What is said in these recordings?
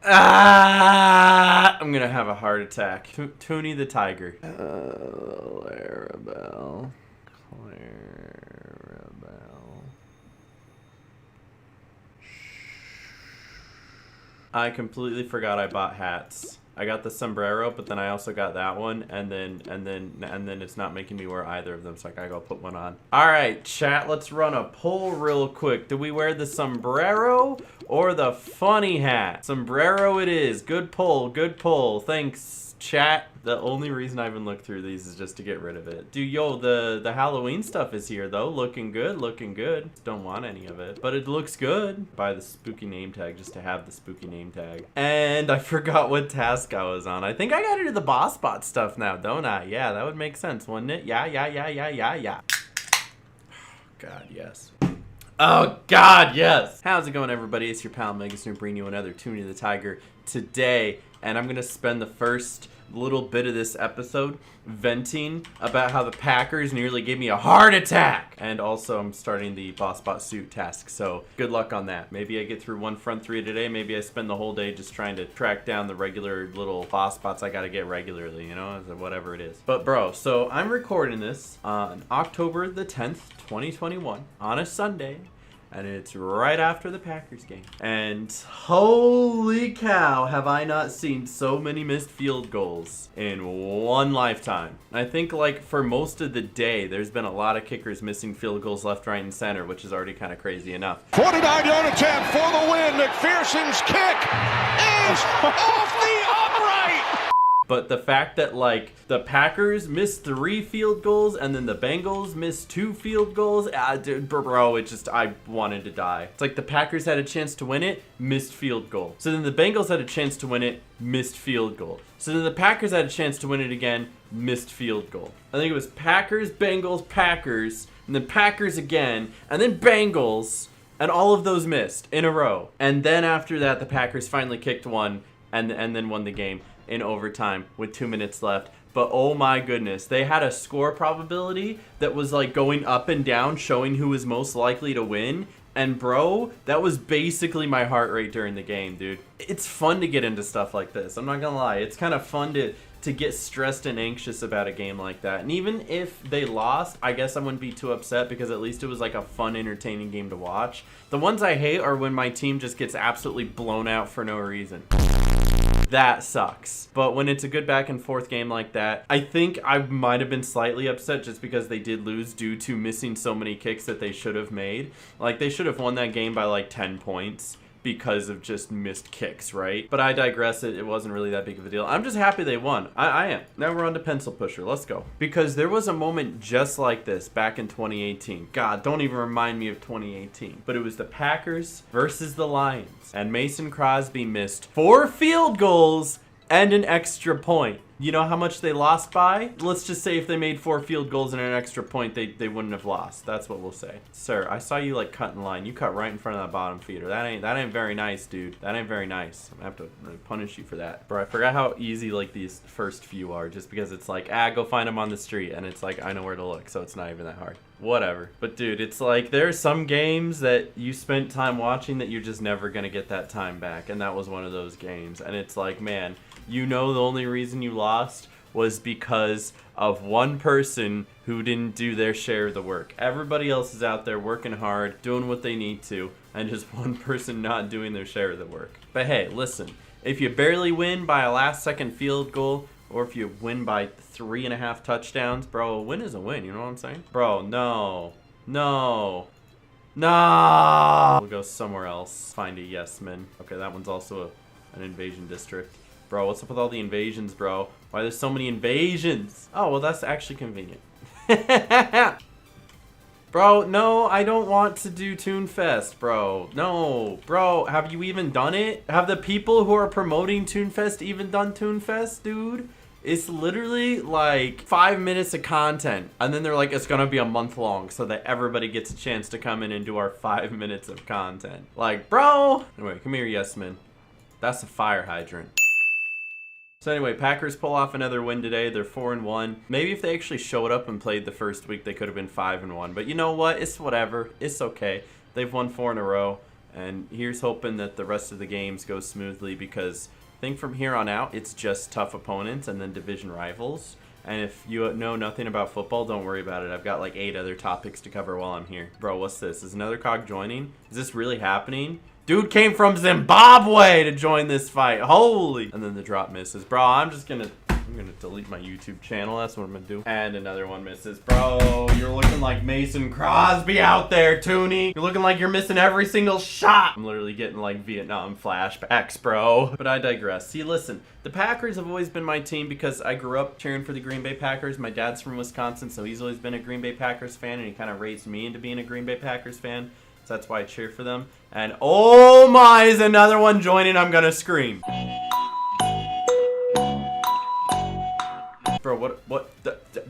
Ah! I'm gonna have a heart attack. Toonie the Tiger. Clarabelle. I completely forgot I bought hats. I got the sombrero, but then I also got that one, and then it's not making me wear either of them, so I gotta go put one on. All right, chat, let's run a poll real quick. Do we wear the sombrero or the funny hat? Sombrero it is. Good poll, good poll. Thanks, chat. The only reason I even looked through these is just to get rid of it. Dude, yo, the Halloween stuff is here, though. Looking good, looking good. Don't want any of it, but it looks good. Buy the spooky name tag just to have the spooky name tag. And I forgot what task I was on. I think I gotta do the boss bot stuff now, don't I? Yeah, that would make sense, wouldn't it? Yeah. God, yes. Oh, God, yes. How's it going, everybody? It's your pal, Mega Snoop, bringing you another Toonie the Tiger today. And I'm gonna spend the first little bit of this episode venting about how the Packers nearly gave me a heart attack. And also I'm starting the boss bot suit task, so good luck on that. Maybe I get through one front three today. Maybe I spend the whole day just trying to track down the regular little boss bots I gotta get regularly, you know, whatever it is. But bro, so I'm recording this on October the 10th, 2021 on a Sunday. And it's right after the Packers game. And holy cow, have I not seen so many missed field goals in one lifetime. I think like for most of the day, there's been a lot of kickers missing field goals left, right, and center, which is already kind of crazy enough. 49-yard attempt for the win. McPherson's kick is off the upright. But the fact that, like, the Packers missed 3 field goals and then the Bengals missed 2 field goals, dude, bro, I wanted to die. It's like the Packers had a chance to win it, missed field goal. So then the Bengals had a chance to win it, missed field goal. So then the Packers had a chance to win it again, missed field goal. I think it was Packers, Bengals, Packers, and then Packers again, and then Bengals, and all of those missed in a row. And then after that, the Packers finally kicked one and then won the game in overtime with 2 minutes left. But oh my goodness, they had a score probability that was like going up and down, showing who was most likely to win. And bro, that was basically my heart rate during the game, dude. It's fun to get into stuff like this, I'm not gonna lie. It's kind of fun to get stressed and anxious about a game like that. And even if they lost, I guess I wouldn't be too upset because at least it was like a fun, entertaining game to watch. The ones I hate are when my team just gets absolutely blown out for no reason. That sucks. But when it's a good back and forth game like that, I think I might have been slightly upset just because they did lose due to missing so many kicks that they should have made. Like, they should have won that game by like 10 points because of just missed kicks, right? But I digress, it wasn't really that big of a deal. I'm just happy they won. I am. Now we're on to Pencil Pusher. Let's go. Because there was a moment just like this back in 2018. God, don't even remind me of 2018. But it was the Packers versus the Lions. And Mason Crosby missed 4 field goals and an extra point. You know how much they lost by? Let's just say if they made 4 field goals and an extra point, they wouldn't have lost. That's what we'll say. Sir, I saw you like cut in line. You cut right in front of that bottom feeder. That ain't very nice, dude. That ain't very nice. I'm gonna have to punish you for that. Bro, I forgot how easy like these first few are just because it's like, go find them on the street. And it's like, I know where to look, so it's not even that hard. Whatever. But dude, it's like there are some games that you spent time watching that you're just never gonna get that time back. And that was one of those games. And it's like, man, you know the only reason you lost was because of one person who didn't do their share of the work. Everybody else is out there working hard, doing what they need to, and just one person not doing their share of the work. But hey, listen, if you barely win by a last-second field goal, or if you win by 3.5 touchdowns, bro, a win is a win, you know what I'm saying? Bro, no. We'll go somewhere else, find a yes man. Okay, that one's also an invasion district. Bro, what's up with all the invasions, bro? Why there's so many invasions? Oh, well, that's actually convenient. Bro, no, I don't want to do Toonfest, bro. No, bro, have you even done it? Have the people who are promoting Toonfest even done Toonfest, dude? It's literally like 5 minutes of content. And then they're like, it's gonna be a month long so that everybody gets a chance to come in and do our 5 minutes of content. Like, bro. Anyway, come here, yes man. That's a fire hydrant. So anyway, Packers pull off another win today. They're 4-1. Maybe if they actually showed up and played the first week, they could have been 5-1. But you know what? It's whatever. It's okay. They've won 4 in a row. And here's hoping that the rest of the games go smoothly, because I think from here on out, it's just tough opponents and then division rivals. And if you know nothing about football, don't worry about it. I've got like 8 other topics to cover while I'm here. Bro, what's this? Is another cog joining? Is this really happening? Dude came from Zimbabwe to join this fight. Holy. And then the drop misses. Bro, I'm gonna delete my YouTube channel. That's what I'm gonna do. And another one misses. Bro, you're looking like Mason Crosby out there, Toonie. You're looking like you're missing every single shot. I'm literally getting like Vietnam flashbacks, bro. But I digress. See, listen, the Packers have always been my team because I grew up cheering for the Green Bay Packers. My dad's from Wisconsin, so he's always been a Green Bay Packers fan, and he kind of raised me into being a Green Bay Packers fan. So that's why I cheer for them. And oh my, is another one joining. I'm gonna scream. Bro,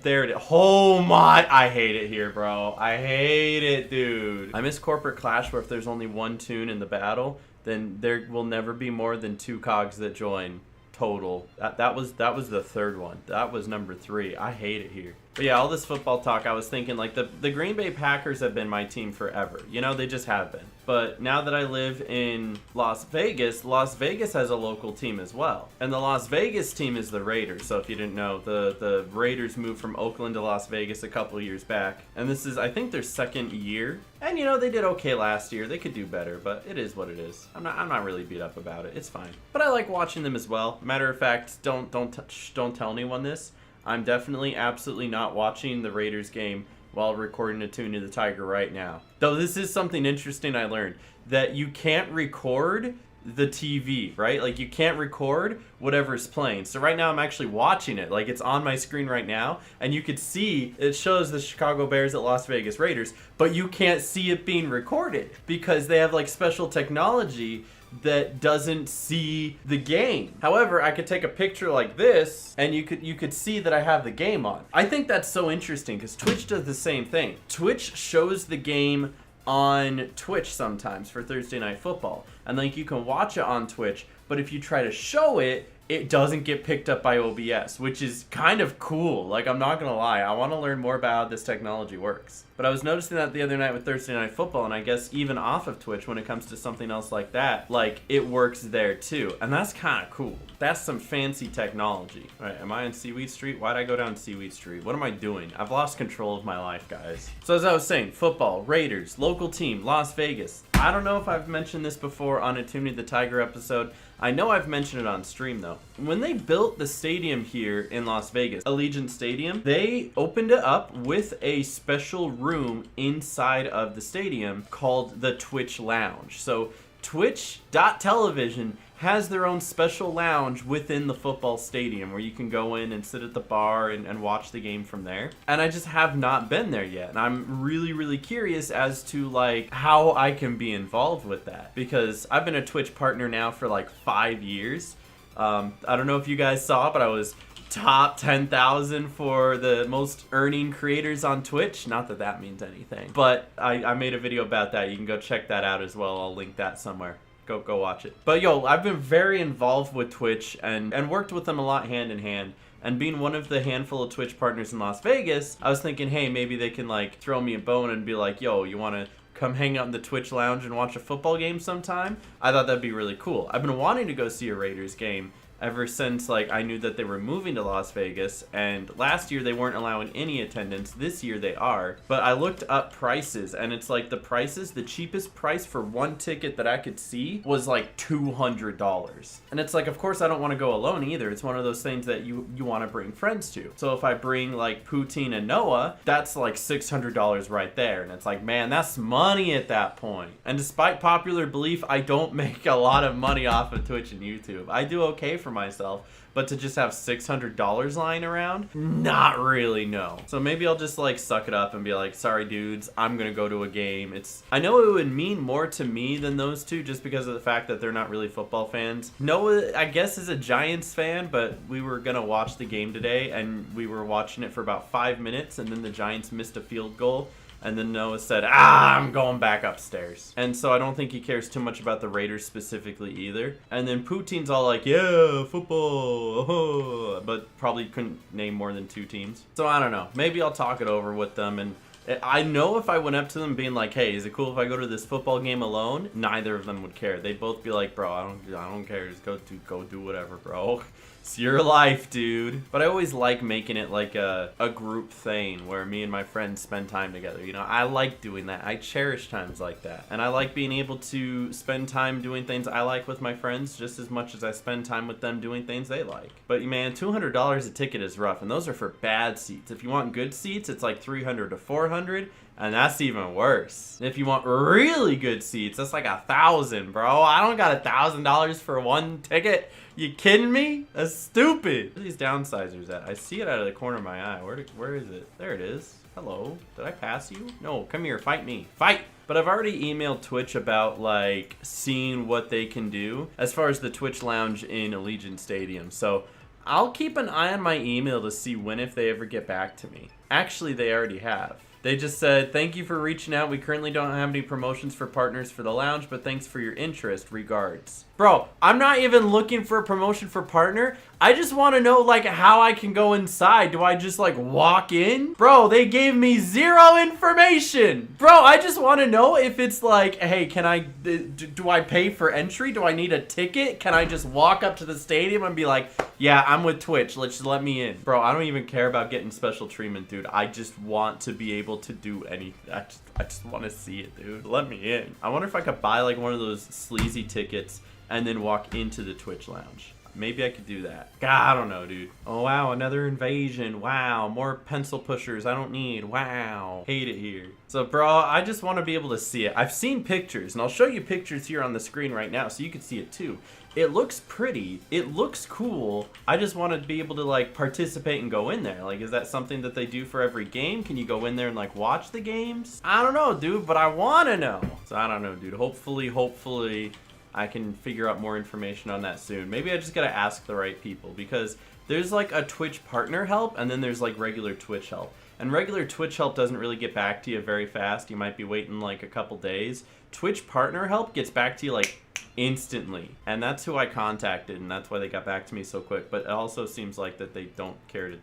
there it is. Oh my, I hate it here, bro. I hate it, dude. I miss Corporate Clash, where if there's only one tune in the battle, then there will never be more than 2 cogs that join total. That was the third one. That was number 3. I hate it here. But yeah, all this football talk, I was thinking like the Green Bay Packers have been my team forever. You know, they just have been. But now that I live in Las Vegas has a local team as well. And the Las Vegas team is the Raiders. So if you didn't know, the Raiders moved from Oakland to Las Vegas a couple years back. And this is, I think, their 2nd year. And you know, they did okay last year. They could do better, but it is what it is. I'm not really beat up about it. It's fine. But I like watching them as well. Matter of fact, don't tell anyone this. I'm definitely absolutely not watching the Raiders game while recording a Tune to the Tiger right now. Though this is something interesting I learned, that you can't record the TV, right? Like you can't record whatever's playing. So right now I'm actually watching it. Like it's on my screen right now, and you could see it shows the Chicago Bears at Las Vegas Raiders, but you can't see it being recorded because they have like special technology that doesn't see the game. However, I could take a picture like this and you could see that I have the game on. I think that's so interesting because Twitch does the same thing. Twitch shows the game on Twitch sometimes for Thursday Night Football, and like you can watch it on Twitch, but if you try to show it, it doesn't get picked up by OBS, which is kind of cool. Like, I'm not gonna lie, I want to learn more about how this technology works. But I was noticing that the other night with Thursday Night Football, and I guess even off of Twitch when it comes to something else like that, like, it works there too. And that's kind of cool. That's some fancy technology. All right, am I on Seaweed Street? Why'd I go down Seaweed Street? What am I doing? I've lost control of my life, guys. So as I was saying, football, Raiders, local team, Las Vegas. I don't know if I've mentioned this before on a Tune to the Tiger episode. I know I've mentioned it on stream though. When they built the stadium here in Las Vegas, Allegiant Stadium, they opened it up with a special room inside of the stadium called the Twitch Lounge. So Twitch.television has their own special lounge within the football stadium where you can go in and sit at the bar and watch the game from there. And I just have not been there yet. And I'm really, really curious as to like how I can be involved with that, because I've been a Twitch partner now for like 5 years. I don't know if you guys saw, but I was top 10,000 for the most earning creators on Twitch. Not that that means anything, but I made a video about that. You can go check that out as well. I'll link that somewhere. Go watch it. But yo, I've been very involved with Twitch and worked with them a lot hand in hand. And being one of the handful of Twitch partners in Las Vegas, I was thinking, hey, maybe they can like throw me a bone and be like, yo, you want to come hang out in the Twitch lounge and watch a football game sometime? I thought that'd be really cool. I've been wanting to go see a Raiders game ever since like I knew that they were moving to Las Vegas, and last year they weren't allowing any attendance. This year they are. But I looked up prices, and it's like the cheapest price for one ticket that I could see was like $200. And it's like, of course I don't want to go alone either. It's one of those things that you want to bring friends to. So if I bring like Poutine and Noah, that's like $600 right there. And it's like, man, that's money at that point. And despite popular belief, I don't make a lot of money off of Twitch and YouTube. I do okay for myself, but to just have $600 lying around, not really, no. So maybe I'll just like suck it up and be like, sorry dudes, I'm gonna go to a game. I know it would mean more to me than those two just because of the fact that they're not really football fans. Noah, I guess, is a Giants fan, but we were gonna watch the game today and we were watching it for about 5 minutes, and then the Giants missed a field goal. And then Noah said, I'm going back upstairs. And so I don't think he cares too much about the Raiders specifically either. And then Poutine's all like, yeah, football, oh, but probably couldn't name more than 2 teams. So I don't know. Maybe I'll talk it over with them and I know if I went up to them being like, hey, is it cool if I go to this football game alone? Neither of them would care. They'd both be like, bro, I don't care. Just go do whatever, bro. It's your life, dude. But I always like making it like a group thing where me and my friends spend time together. You know, I like doing that. I cherish times like that. And I like being able to spend time doing things I like with my friends just as much as I spend time with them doing things they like. But man, $200 a ticket is rough. And those are for bad seats. If you want good seats, it's like $300 to $400. And that's even worse. If you want really good seats, that's like $1,000, bro. I don't got $1,000 for one ticket. You kidding me? That's stupid. Where are these downsizers at? I see it out of the corner of my eye. Where is it? There it is. Hello. Did I pass you? No, come here. Fight me. Fight! But I've already emailed Twitch about like seeing what they can do as far as the Twitch lounge in Allegiant Stadium. So I'll keep an eye on my email to see when if they ever get back to me. Actually, they already have. They just said, thank you for reaching out. We currently don't have any promotions for partners for the lounge, but thanks for your interest. Regards. Bro, I'm not even looking for a promotion for partner. I just want to know, like, how I can go inside. Do I just, like, walk in? Bro, they gave me zero information. Bro, I just want to know if it's like, hey, can I, do I pay for entry? Do I need a ticket? Can I just walk up to the stadium and be like, yeah, I'm with Twitch. Let me in. Bro, I don't even care about getting special treatment, dude. I just want to be able to do anything. I just want to see it, dude. Let me in. I wonder if I could buy, like, one of those sleazy tickets and then walk into the Twitch lounge. Maybe I could do that. God, I don't know, dude. Oh, wow, another invasion. Wow, more pencil pushers I don't need. Wow, hate it here. So, bro, I just want to be able to see it. I've seen pictures, and I'll show you pictures here on the screen right now so you can see it too. It looks pretty. It looks cool. I just want to be able to, like, participate and go in there. Like, is that something that they do for every game? Can you go in there and, like, watch the games? I don't know, dude, but I want to know. So, I don't know, dude. Hopefully, I can figure out more information on that soon. Maybe I just gotta ask the right people because there's like a Twitch partner help and then there's like regular Twitch help. And regular Twitch help doesn't really get back to you very fast. You might be waiting like a couple days. Twitch partner help gets back to you like instantly. And that's who I contacted and that's why they got back to me so quick. But it also seems like that they don't care to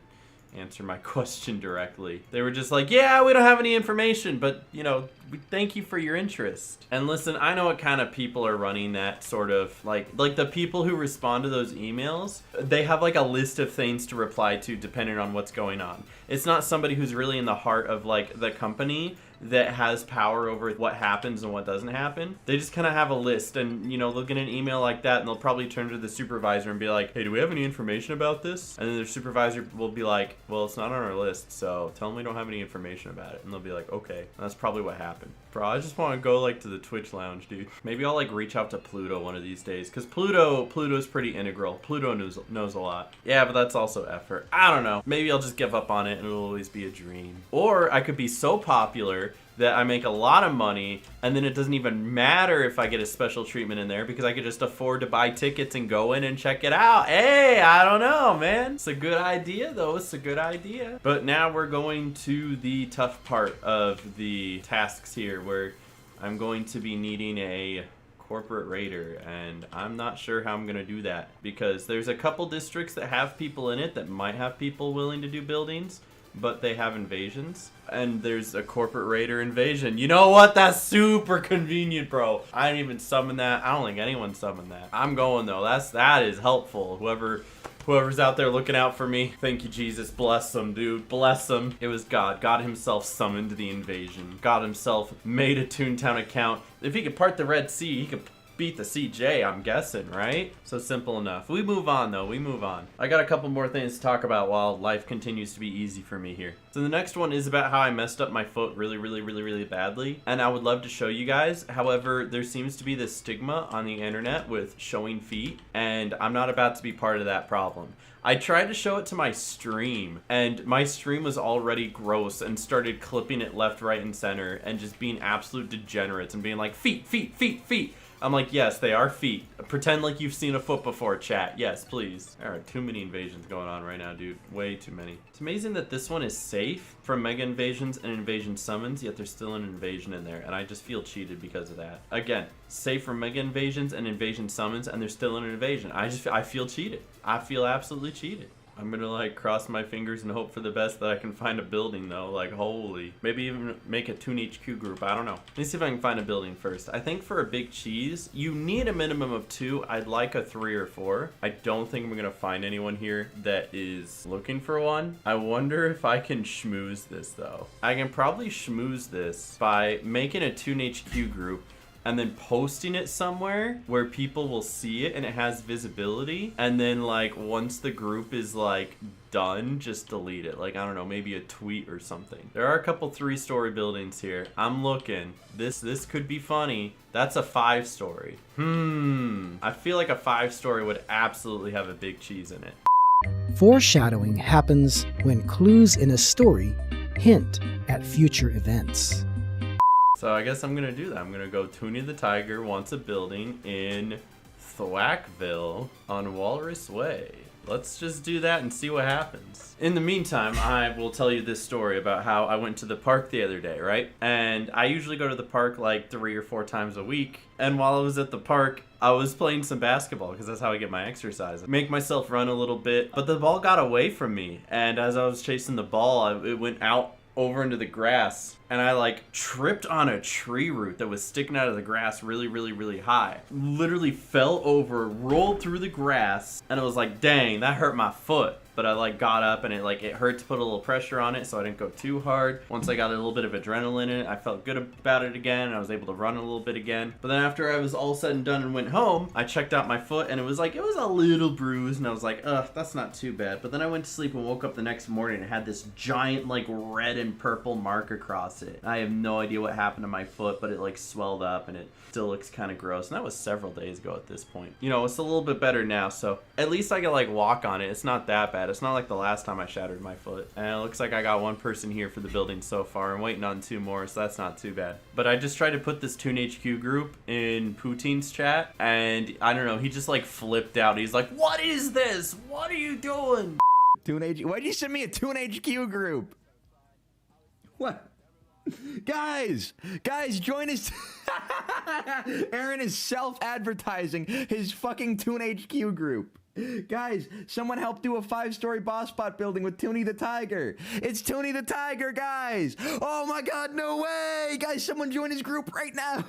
answer my question directly. They were just like, yeah, we don't have any information, but you know, we thank you for your interest. And listen, I know what kind of people are running that sort of like the people who respond to those emails, they have like a list of things to reply to depending on what's going on. It's not somebody who's really in the heart of like the company that has power over what happens and what doesn't happen. They just kind of have a list and, you know, they'll get an email like that and they'll probably turn to the supervisor and be like, hey, do we have any information about this? And then their supervisor will be like, well, it's not on our list, so tell them we don't have any information about it. And they'll be like, okay. And that's probably what happened. Bro, I just want to go like to the Twitch lounge, dude. Maybe I'll like reach out to Pluto one of these days because Pluto's pretty integral. Pluto knows a lot. Yeah, but that's also effort. I don't know. Maybe I'll just give up on it and it'll always be a dream. Or I could be so popular that I make a lot of money and then it doesn't even matter if I get a special treatment in there because I could just afford to buy tickets and go in and check it out. Hey, I don't know, man. It's a good idea though. It's a good idea. But now we're going to the tough part of the tasks here where I'm going to be needing a corporate raider and I'm not sure how I'm gonna do that because there's a couple districts that have people in it that might have people willing to do buildings, but they have invasions. And there's a corporate raider invasion. You know what? That's super convenient, bro. I didn't even summon that. I don't think anyone summoned that. I'm going though. That is helpful. Whoever's out there looking out for me. Thank you, Jesus. Bless them, dude. Bless them. It was God. God himself summoned the invasion. God himself made a Toontown account. If he could part the Red Sea, he could beat the CJ, I'm guessing, right? So simple enough. We move on though. We move on. I got a couple more things to talk about while life continues to be easy for me here. So the next one is about how I messed up my foot really badly, and I would love to show you guys. However, there seems to be this stigma on the internet with showing feet, and I'm not about to be part of that problem. I tried to show it to my stream, and my stream was already gross and started clipping it left, right, and center and just being absolute degenerates and being like, feet. I'm like, yes, they are feet. Pretend like you've seen a foot before, chat. Yes, please. There are too many invasions going on right now, dude. Way too many. It's amazing that this one is safe from mega invasions and invasion summons, yet there's still an invasion in there, and I just feel cheated because of that. Again, safe from mega invasions and invasion summons, and there's still an invasion. I feel cheated. I feel absolutely cheated. I'm gonna like cross my fingers and hope for the best that I can find a building though. Like holy, maybe even make a Toon HQ group. I don't know. Let me see if I can find a building first. I think for a big cheese, you need a minimum of 2. I'd like a 3 or 4. I don't think I'm gonna find anyone here that is looking for one. I wonder if I can schmooze this though. I can probably schmooze this by making a Toon HQ group and then posting it somewhere where people will see it and it has visibility, and then like once the group is like done, just delete it. Like I don't know, maybe a tweet or something. There are a couple 3-story buildings here. I'm looking. This could be funny. That's a 5-story. I feel like a 5-story would absolutely have a big cheese in it. Foreshadowing happens when clues in a story hint at future events. So I guess I'm gonna do that. I'm gonna go Toonie the Tiger wants a building in Thwackville on Walrus Way. Let's just do that and see what happens. In the meantime, I will tell you this story about how I went to the park the other day, right? And I usually go to the park like 3 or 4 times a week. And while I was at the park, I was playing some basketball because that's how I get my exercise. Make myself run a little bit, but the ball got away from me. And as I was chasing the ball, it went out over into the grass, and I like tripped on a tree root that was sticking out of the grass really high. Literally fell over, rolled through the grass, and it was like, dang, that hurt my foot. But I like got up and it hurt to put a little pressure on it, so I didn't go too hard. Once I got a little bit of adrenaline in it, I felt good about it again, and I was able to run a little bit again. But then after I was all said and done and went home, I checked out my foot, and it was a little bruised, and I was like, ugh, that's not too bad. But then I went to sleep and woke up the next morning and had this giant like red and purple mark across it. I have no idea what happened to my foot, but it like swelled up and it still looks kind of gross. And that was several days ago at this point. You know, it's a little bit better now, so at least I can like walk on it. It's not that bad. It's not like the last time I shattered my foot. And it looks like I got 1 person here for the building so far. I'm waiting on 2 more, so that's not too bad. But I just tried to put this Toon HQ group in Poutine's chat, and I don't know, he just like flipped out. He's like, what is this? What are you doing? Toon HQ. Why'd you send me a Toon HQ group? What? Guys, join us. Aaron is self-advertising his fucking Toon HQ group. Guys, someone help do a 5-story boss spot building with Toonie the Tiger. It's Toonie the Tiger, guys. Oh my god, no way. Guys, someone join his group right now.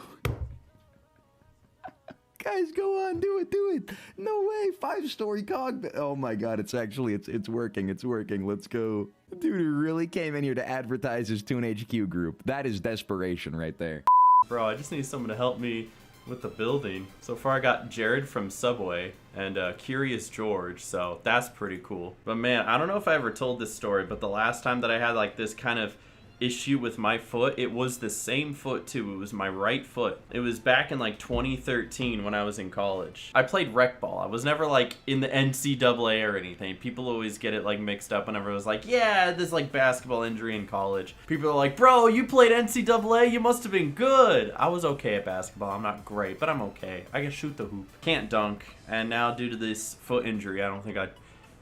Guys, go on, do it. No way, 5-story cog. Oh my god, it's working. Let's go. Dude really came in here to advertise his Toon HQ group. That is desperation right there. Bro, I just need someone to help me with the building. So far I got Jared from Subway and Curious George, so that's pretty cool. But man, I don't know if I ever told this story, but the last time that I had like this kind of issue with my foot, it was the same foot too. It was my right foot. It was back in like 2013 when I was in college. I played rec ball. I was never like in the NCAA or anything. People always get it like mixed up whenever it was like, yeah, this like basketball injury in college. People are like, bro, you played NCAA? You must have been good. I was okay at basketball. I'm not great, but I'm okay. I can shoot the hoop. Can't dunk. And now due to this foot injury, I don't think I'd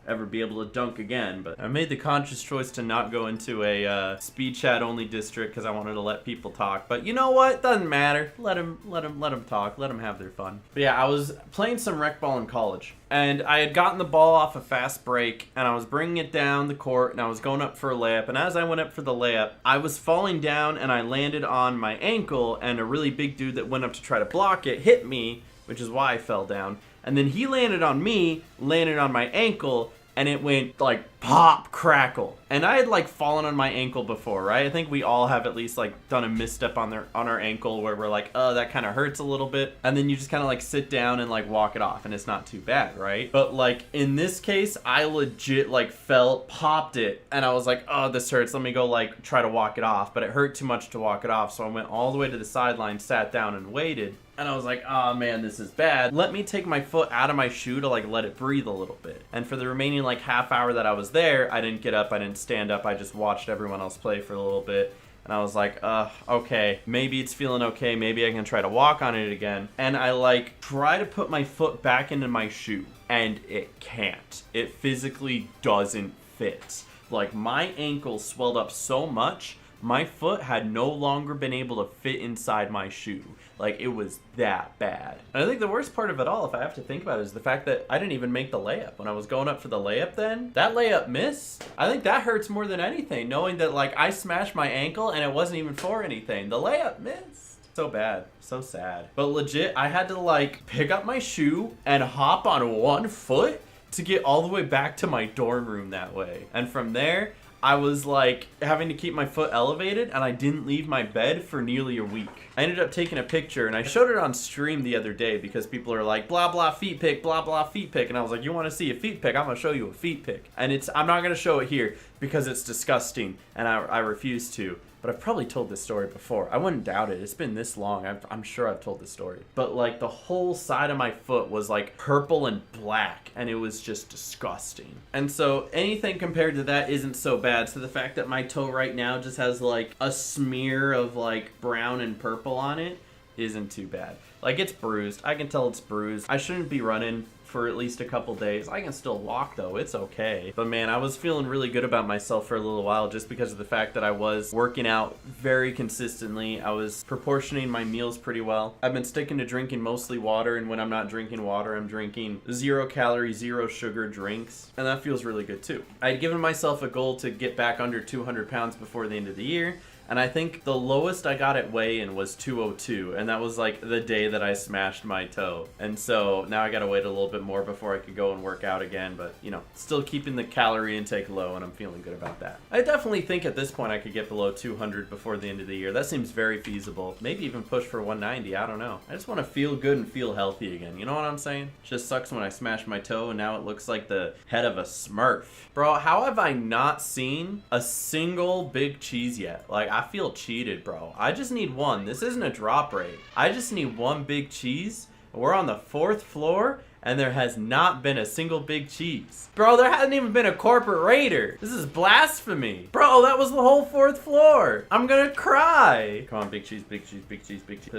ever be able to dunk again. But I made the conscious choice to not go into a speed chat only district because I wanted to let people talk. But you know what? Doesn't matter. Let them talk. Let them have their fun. But yeah, I was playing some rec ball in college, and I had gotten the ball off a fast break, and I was bringing it down the court, and I was going up for a layup. And as I went up for the layup, I was falling down, and I landed on my ankle, and a really big dude that went up to try to block it hit me, which is why I fell down. And then he landed on me, landed on my ankle, and it went like pop, crackle. And I had like fallen on my ankle before, right? I think we all have at least like done a misstep on our ankle where we're like, oh, that kind of hurts a little bit. And then you just kind of like sit down and like walk it off, and it's not too bad, right? But like in this case, I legit like popped it, and I was like, oh, this hurts. Let me go like try to walk it off. But it hurt too much to walk it off. So I went all the way to the sideline, sat down and waited. And I was like, oh man, this is bad. Let me take my foot out of my shoe to like let it breathe a little bit. And for the remaining like half hour that I was there, I didn't get up, I didn't stand up, I just watched everyone else play for a little bit. And I was like, okay, maybe it's feeling okay, maybe I can try to walk on it again. And I like try to put my foot back into my shoe, and it can't. It physically doesn't fit. Like my ankle swelled up so much, my foot had no longer been able to fit inside my shoe. Like, it was that bad. And I think the worst part of it all, if I have to think about it, is the fact that I didn't even make the layup. When I was going up for the layup then, that layup missed. I think that hurts more than anything, knowing that, like, I smashed my ankle and it wasn't even for anything. The layup missed. So bad. So sad. But legit, I had to, like, pick up my shoe and hop on one foot to get all the way back to my dorm room that way. And from there, I was like having to keep my foot elevated, and I didn't leave my bed for nearly a week. I ended up taking a picture, and I showed it on stream the other day because people are like, blah, blah, feet pic, blah, blah, feet pic. And I was like, you want to see a feet pic? I'm going to show you a feet pic. And I'm not going to show it here because it's disgusting, and I refuse to. But I've probably told this story before. I wouldn't doubt it. It's been this long. I'm sure I've told this story. But like the whole side of my foot was like purple and black, and it was just disgusting. And so anything compared to that isn't so bad. So the fact that my toe right now just has like a smear of like brown and purple on it isn't too bad. Like, it's bruised. I can tell it's bruised. I shouldn't be running for at least a couple days. I can still walk though, it's okay. But man, I was feeling really good about myself for a little while just because of the fact that I was working out very consistently. I was proportioning my meals pretty well. I've been sticking to drinking mostly water, and when I'm not drinking water, I'm drinking 0 calorie, 0 sugar drinks, and that feels really good too. I had given myself a goal to get back under 200 pounds before the end of the year, and I think the lowest I got at weigh-in was 202, and that was like the day that I smashed my toe. And so now I gotta wait a little bit more before I could go and work out again, but you know, still keeping the calorie intake low, and I'm feeling good about that. I definitely think at this point I could get below 200 before the end of the year. That seems very feasible. Maybe even push for 190, I don't know. I just want to feel good and feel healthy again, you know what I'm saying? It just sucks when I smash my toe and now it looks like the head of a Smurf. Bro, how have I not seen a single big cheese yet? Like, I feel cheated, bro. I just need one. This isn't a drop rate. I just need one big cheese. We're on the 4th floor, and there has not been a single big cheese. Bro, there hasn't even been a corporate raider. This is blasphemy. Bro, that was the whole 4th floor. I'm gonna cry. Come on, big cheese, big cheese, big cheese, big cheese.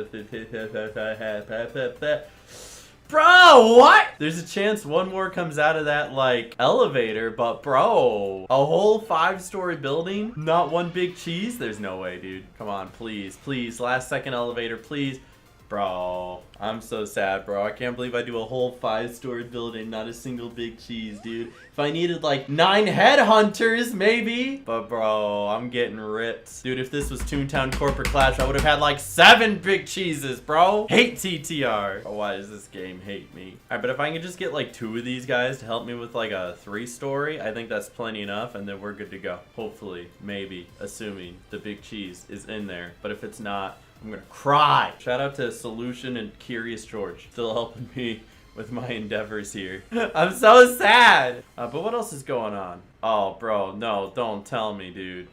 Bro, what? There's a chance one more comes out of that, like, elevator, but bro, a whole 5-story building, not one big cheese? There's no way, dude. Come on, please, please, last second elevator, please. Bro, I'm so sad, bro. I can't believe I do a whole 5-story building, not a single big cheese, dude. If I needed like 9 headhunters, maybe. But bro, I'm getting ripped. Dude, if this was Toontown Corporate Clash, I would have had like 7 big cheeses, bro. Hate TTR. Oh, why does this game hate me? All right, but if I can just get like 2 of these guys to help me with like a 3-story, I think that's plenty enough, and then we're good to go. Hopefully, maybe, assuming the big cheese is in there. But if it's not, I'm gonna cry. Shout out to Solution and Curious George, still helping me with my endeavors here. I'm so sad. But what else is going on? Oh, bro, no, don't tell me, dude.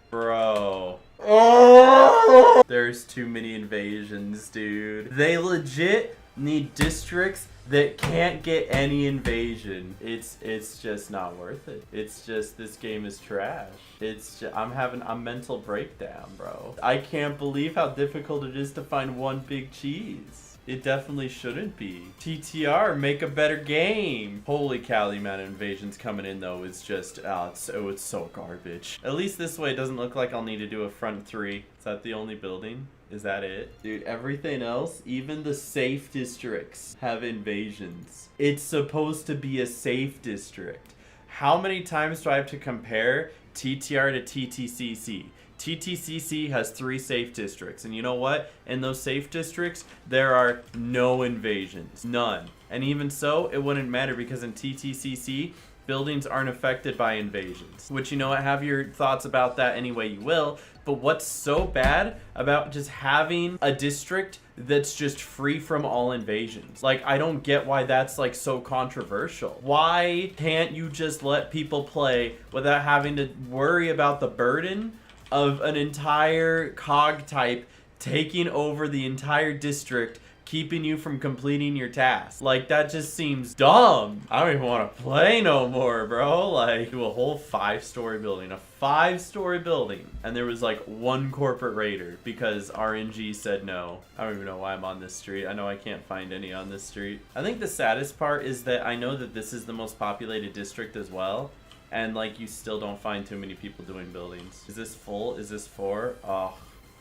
Bro. Oh! There's too many invasions, dude. They legit need districts that can't get any invasion. It's just not worth it. It's just, this game is trash. It's just, I'm having a mental breakdown, bro. I can't believe how difficult it is to find one big cheese. It definitely shouldn't be. TTR, make a better game. Holy cow, the amount of invasions coming in though is just, it's so garbage. At least this way it doesn't look like I'll need to do a front 3. Is that the only building? Is that it? Dude, everything else, even the safe districts have invasions. It's supposed to be a safe district. How many times do I have to compare TTR to TTCC? TTCC has 3 safe districts, and you know what? In those safe districts, there are no invasions. None. And even so, it wouldn't matter because in TTCC, buildings aren't affected by invasions. Which, you know what, have your thoughts about that any way you will, but what's so bad about just having a district that's just free from all invasions? Like, I don't get why that's like so controversial. Why can't you just let people play without having to worry about the burden of an entire cog type taking over the entire district, keeping you from completing your task? Like, that just seems dumb. I don't even want to play no more, bro. Like, do a whole 5-story building, a 5-story building, and there was like 1 corporate raider because RNG said no. I don't even know why I'm on this street. I know I can't find any on this street. I think the saddest part is that I know that this is the most populated district as well, and like, you still don't find too many people doing buildings. Is this full? Is this 4? Oh,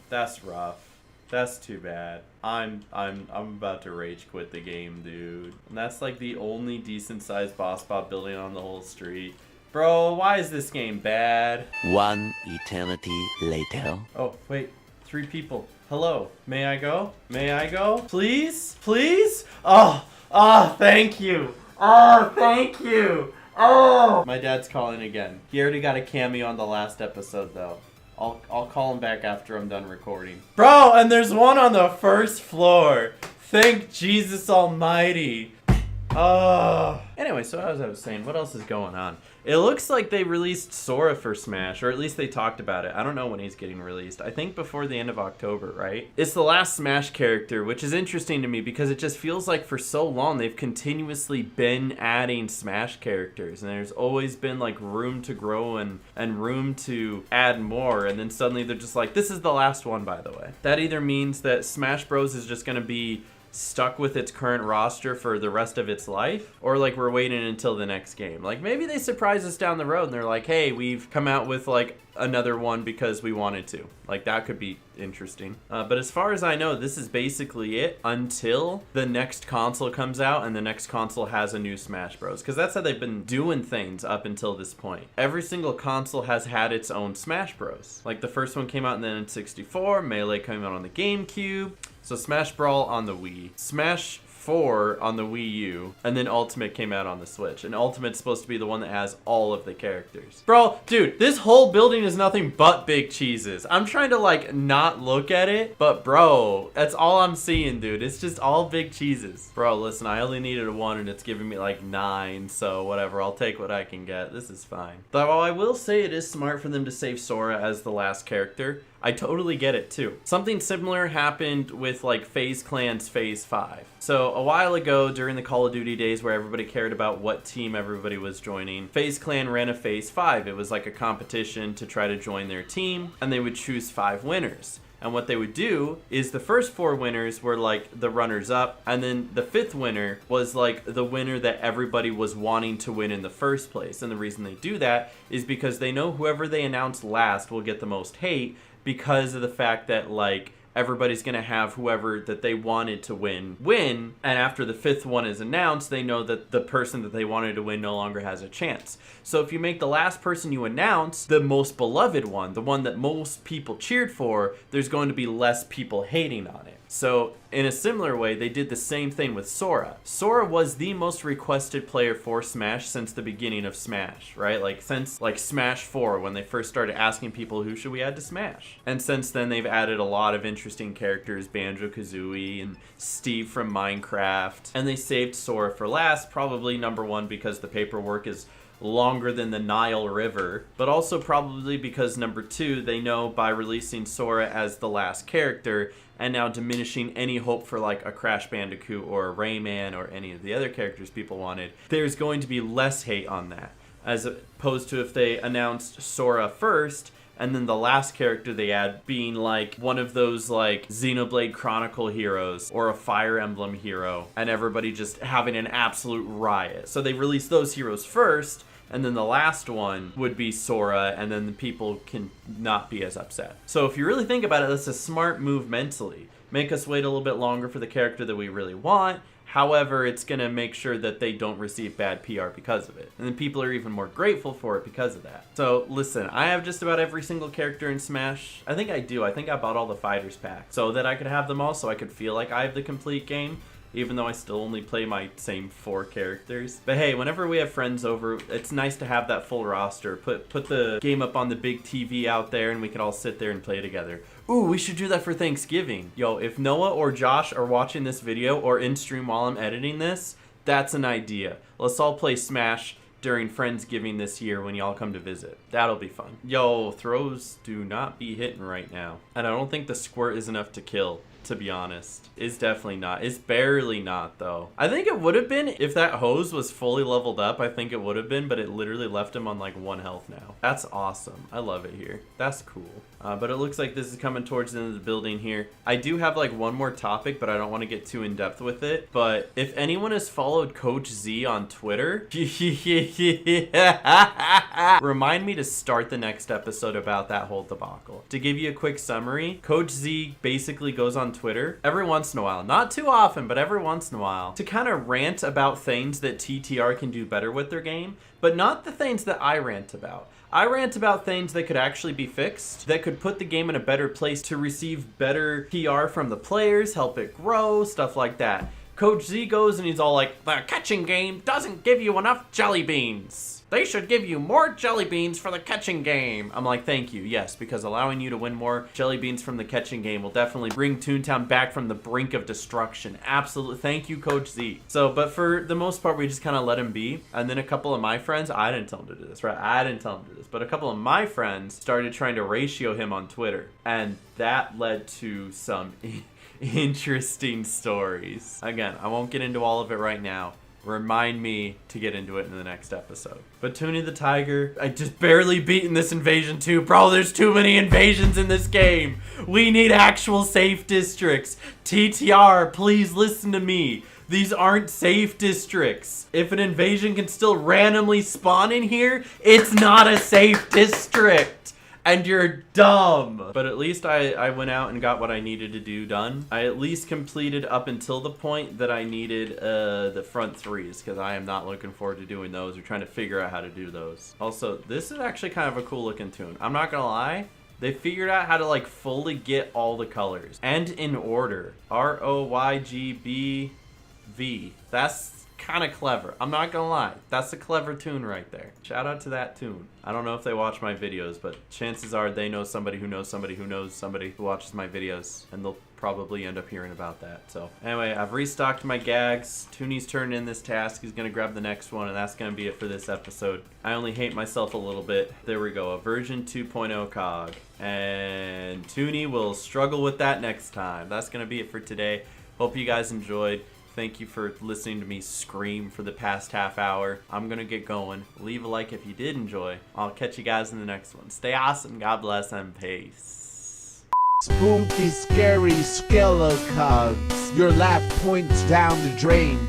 that's rough. That's too bad. I'm about to rage quit the game, dude. And that's like the only decent sized boss bot building on the whole street. Bro, why is this game bad? One eternity later. Oh, wait. 3 people. Hello. May I go? May I go? Please? Please? Oh, thank you. Oh, thank you. Oh. My dad's calling again. He already got a cameo on the last episode, though. I'll call him back after I'm done recording. Bro, and there's one on the first floor. Thank Jesus Almighty. Anyway, so as I was saying, what else is going on? It looks like they released Sora for Smash, or at least they talked about it. I don't know when he's getting released. I think before the end of October, right? It's the last Smash character, which is interesting to me because it just feels like for so long they've continuously been adding Smash characters, and there's always been like room to grow and room to add more, and then suddenly they're just like, this is the last one, by the way. That either means that Smash Bros is just gonna be stuck with its current roster for the rest of its life, or like we're waiting until the next game. Like maybe they surprise us down the road and they're like, hey, we've come out with like another one because we wanted to. Like that could be interesting. But as far as I know, this is basically it until the next console comes out and the next console has a new Smash Bros. Because that's how they've been doing things up until this point. Every single console has had its own Smash Bros. Like the first one came out in the N64, Melee came out on the GameCube, so Smash Brawl on the Wii, Smash 4 on the Wii U, and then Ultimate came out on the Switch. And Ultimate's supposed to be the one that has all of the characters. Bro, dude, this whole building is nothing but big cheeses. I'm trying to like not look at it, but bro, that's all I'm seeing, dude. It's just all big cheeses. Bro, listen, I only needed a 1 and it's giving me like 9, so whatever, I'll take what I can get. This is fine. Though I will say it is smart for them to save Sora as the last character. I totally get it too. Something similar happened with like FaZe Clan's Phase 5. So a while ago during the Call of Duty days where everybody cared about what team everybody was joining, FaZe Clan ran a Phase 5. It was like a competition to try to join their team, and they would choose 5 winners. And what they would do is the first 4 winners were like the runners up, and then the 5th winner was like the winner that everybody was wanting to win in the first place. And the reason they do that is because they know whoever they announce last will get the most hate, because of the fact that like everybody's gonna have whoever that they wanted to win, and after the 5th one is announced, they know that the person that they wanted to win no longer has a chance. So if you make the last person you announce the most beloved one, the one that most people cheered for, there's going to be less people hating on it. So in a similar way, they did the same thing with Sora. Sora was the most requested player for Smash since the beginning of Smash, right? Like since like Smash 4, when they first started asking people who should we add to Smash. And since then they've added a lot of interesting characters, Banjo-Kazooie and Steve from Minecraft. And they saved Sora for last, probably number 1 because the paperwork is longer than the Nile River, but also probably because number 2, they know by releasing Sora as the last character and now diminishing any hope for like a Crash Bandicoot or a Rayman or any of the other characters people wanted, there's going to be less hate on that, as opposed to if they announced Sora first and then the last character they add being like one of those like Xenoblade Chronicle heroes or a Fire Emblem hero, and everybody just having an absolute riot. So they release those heroes first, and then the last one would be Sora, and then the people can not be as upset. So if you really think about it, that's a smart move mentally. Make us wait a little bit longer for the character that we really want. However, it's going to make sure that they don't receive bad PR because of it. And then people are even more grateful for it because of that. So listen, I have just about every single character in Smash. I think I do. I think I bought all the Fighters pack so that I could have them all, so I could feel like I have the complete game, even though I still only play my same 4 characters. But hey, whenever we have friends over, it's nice to have that full roster. Put the game up on the big TV out there and we can all sit there and play together. Ooh, we should do that for Thanksgiving. Yo, if Noah or Josh are watching this video or in stream while I'm editing this, that's an idea. Let's all play Smash during Friendsgiving this year when y'all come to visit. That'll be fun. Yo, throws do not be hitting right now. And I don't think the squirt is enough to kill. to be honest. It's definitely not. It's barely not, though. I think it would have been if that hose was fully leveled up. I think it would have been, but it literally left him on like 1 health now. That's awesome. I love it here. That's cool. But it looks like this is coming towards the end of the building here. I do have like one more topic, but I don't want to get too in depth with it. But if anyone has followed Coach Z on Twitter, remind me to start the next episode about that whole debacle. To give you a quick summary, Coach Z basically goes on Twitter every once in a while, not too often, but every once in a while, to kind of rant about things that TTR can do better with their game, but not the things that I rant about. I rant about things that could actually be fixed, that could put the game in a better place to receive better PR from the players, help it grow, stuff like that. Coach Z goes and he's all like, the catching game doesn't give you enough jelly beans. They should give you more jelly beans for the catching game. I'm like, thank you, yes, because allowing you to win more jelly beans from the catching game will definitely bring Toontown back from the brink of destruction. Absolutely, thank you, Coach Z. So, but for the most part, we just kind of let him be. And then a couple of my friends, I didn't tell him to do this, right? I didn't tell him to do this, but a couple of my friends started trying to ratio him on Twitter. And that led to some interesting stories. Again, I won't get into all of it right now. Remind me to get into it in the next episode. But Toonie the Tiger, I just barely beaten this invasion too. Bro, there's too many invasions in this game. We need actual safe districts. TTR, please listen to me. These aren't safe districts. If an invasion can still randomly spawn in here, it's not a safe district. And you're dumb. But at least I went out and got what I needed to do done. I at least completed up until the point that I needed the front threes, because I am not looking forward to doing those or trying to figure out how to do those. Also, this is actually kind of a cool looking tune. I'm not gonna lie. They figured out how to like fully get all the colors and in order. ROYGBV. That's kind of clever. I'm not gonna lie. That's a clever tune right there. Shout out to that tune. I don't know if they watch my videos, but chances are they know somebody who knows somebody who knows somebody who watches my videos, and they'll probably end up hearing about that. So anyway, I've restocked my gags. Toonie's turned in this task. He's gonna grab the next one, and that's gonna be it for this episode. I only hate myself a little bit. There we go, a version 2.0 cog. And Toonie will struggle with that next time. That's gonna be it for today. Hope you guys enjoyed. Thank you for listening to me scream for the past half hour. I'm gonna get going. Leave a like if you did enjoy. I'll catch you guys in the next one. Stay awesome, God bless, and peace. Spooky, scary skeletons. Your lap points down the drain.